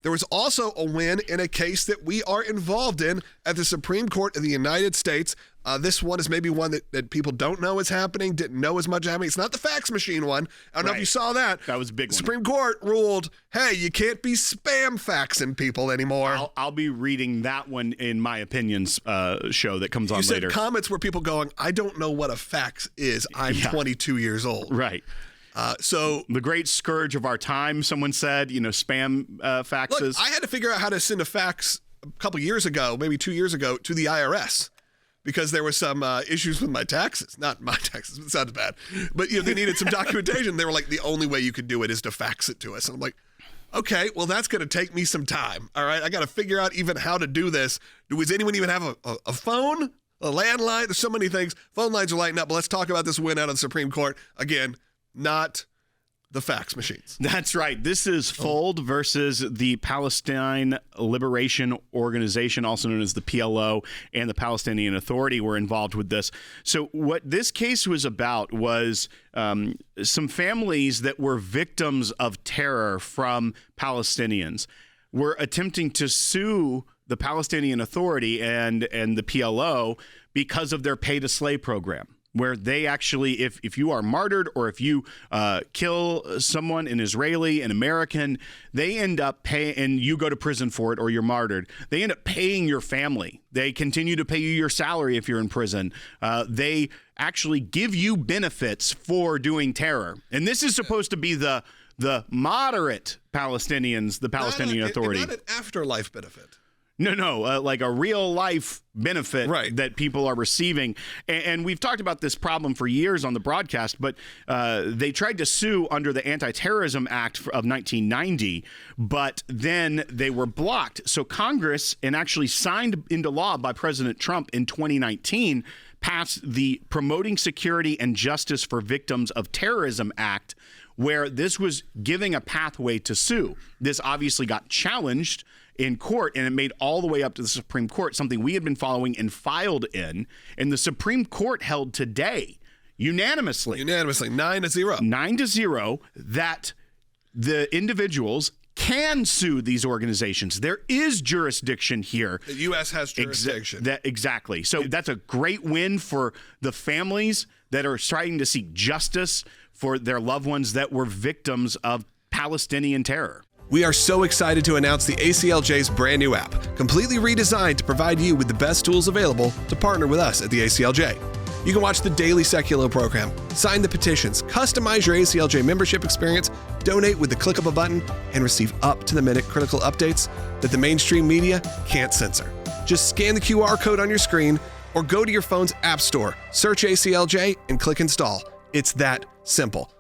There was also a win in a case that we are involved in at the Supreme Court of the United States. This one is maybe one that people don't know is happening, didn't know as much happening. It's not the fax machine one. I don't know if you saw that. That was a big one. The Supreme Court ruled, hey, you can't be spam faxing people anymore. I'll be reading that one in my opinions show that comes on later. You said comments where people going, I don't know what a fax is. I'm 22 years old. Right. So the great scourge of our time, someone said, spam faxes. Look, I had to figure out how to send a fax a couple years ago, maybe 2 years ago, to the IRS because there was some issues with my taxes. Not my taxes, it sounds bad. But they needed some documentation. They were like, the only way you could do it is to fax it to us. And I'm like, okay, well, that's going to take me some time. All right, I got to figure out even how to do this. Does anyone even have a phone, a landline? There's so many things. Phone lines are lighting up. But let's talk about this win out of the Supreme Court. Again, not the fax machines. That's right. This is Fuld versus the Palestine Liberation Organization, also known as the PLO, and the Palestinian Authority were involved with this. So what this case was about was some families that were victims of terror from Palestinians were attempting to sue the Palestinian Authority and the PLO because of their pay-to-slay program, where they actually, if you are martyred or if you kill someone, an Israeli, an American, they end up paying, and you go to prison for it or you're martyred, they end up paying your family. They continue to pay you your salary if you're in prison. They actually give you benefits for doing terror. And this is supposed to be the moderate Palestinians, the Palestinian Authority. Not an afterlife benefit. No, like a real life benefit that people are receiving. And we've talked about this problem for years on the broadcast, but they tried to sue under the Anti-Terrorism Act of 1990, but then they were blocked. So Congress, and actually signed into law by President Trump in 2019, passed the Promoting Security and Justice for Victims of Terrorism Act, where this was giving a pathway to sue. This obviously got challenged in court, and it made all the way up to the Supreme Court, something we had been following and filed in. And the Supreme Court held today, unanimously, 9-0. 9-0, that the individuals can sue these organizations. There is jurisdiction here. The U.S. has jurisdiction. Exactly. So that's a great win for the families that are trying to seek justice for their loved ones that were victims of Palestinian terror. We are so excited to announce the ACLJ's brand new app, completely redesigned to provide you with the best tools available to partner with us at the ACLJ. You can watch the daily Secular program, sign the petitions, customize your ACLJ membership experience, donate with the click of a button, and receive up-to-the-minute critical updates that the mainstream media can't censor. Just scan the QR code on your screen or go to your phone's app store, search ACLJ, and click install. It's that simple.